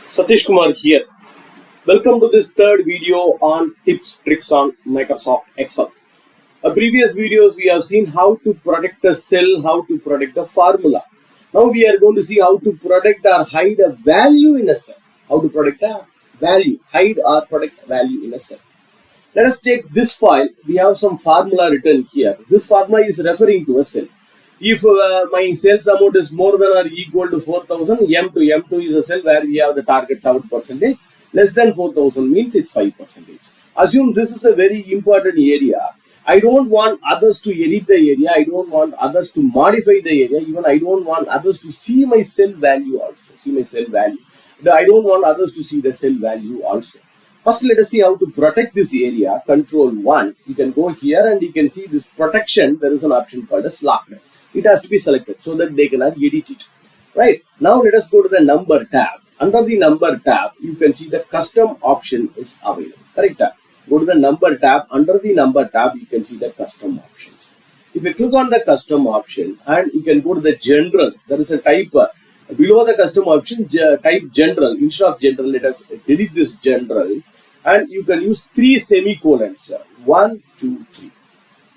Satish Kumar here. Welcome to this third video on tips, tricks on Microsoft Excel. In previous videos, we have seen how to protect a cell, how to protect a formula. Now we are going to see how to protect or hide a value in a cell. How to protect a value, hide or protect value in a cell. Let us take this file. We have some formula written here. This formula is referring to a cell. If my sales amount is more than or equal to 4,000, M2 is a cell where we have the target 7%. Less than 4,000 means it's 5%. Assume this is a very important area. I don't want others to edit the area. I don't want others to modify the area. Even I don't want others to see my cell value also. I don't want others to see the cell value also. First, let us see how to protect this area. Control 1. You can go here and you can see this protection. There is an option called as locked. It has to be selected so that they cannot edit it. Right. Now, let us go to the number tab. Under the number tab, you can see the custom option is available. Correct. Go to the number tab. Under the number tab, you can see the custom options. If you click on the custom option and you can go to the general, there is a type below the custom option, type general. Instead of general, let us delete this general and you can use 3 semicolons. 1, 2, 3.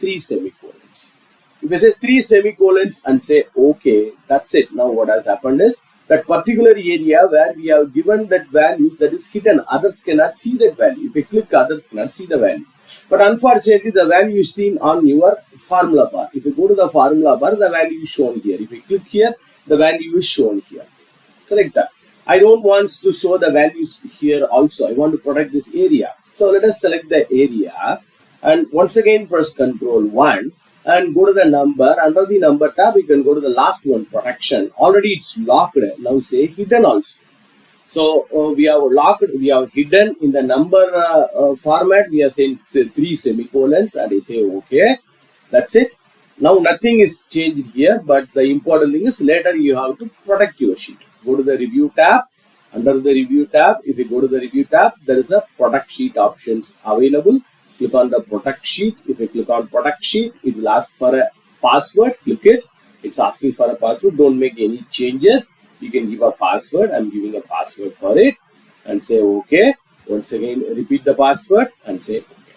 3 semicolons. If you say 3 semicolons and say OK, that's it. Now what has happened is that particular area where we have given that values that is hidden, others cannot see that value. If you click, others cannot see the value. But unfortunately, the value is seen on your formula bar. If you go to the formula bar, the value is shown here. If you click here, the value is shown here. Correct. I don't want to show the values here also. I want to protect this area. So let us select the area and once again press Control 1 and go to the number. Under the number tab, you can go to the last one, protection. Already it's locked. Now say hidden also. So we have locked, we have hidden in the number format. We have saying 3 semicolons and I say OK. That's it. Now nothing is changed here, but the important thing is later you have to protect your sheet. Go to the review tab. Under the review tab, if you go to the review tab, there is a protect sheet options available. Click on the protect sheet. If you click on protect sheet, it will ask for a password. Click it. It's asking for a password. Don't make any changes. You can give a password. I'm giving a password for it and say OK. Once again, repeat the password and say OK.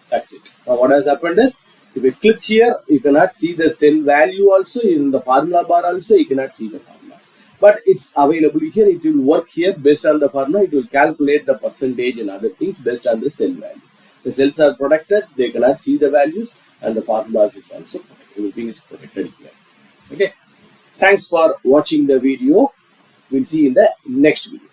That's it. Now what has happened is, if you click here, you cannot see the cell value also. In the formula bar also, you cannot see the formulas. But it's available here. It will work here based on the formula. It will calculate the percentage and other things based on the cell value. The cells are protected. They cannot see the values and the formulas is also protected. Everything is protected here. Okay. Thanks for watching the video. We'll see you in the next video.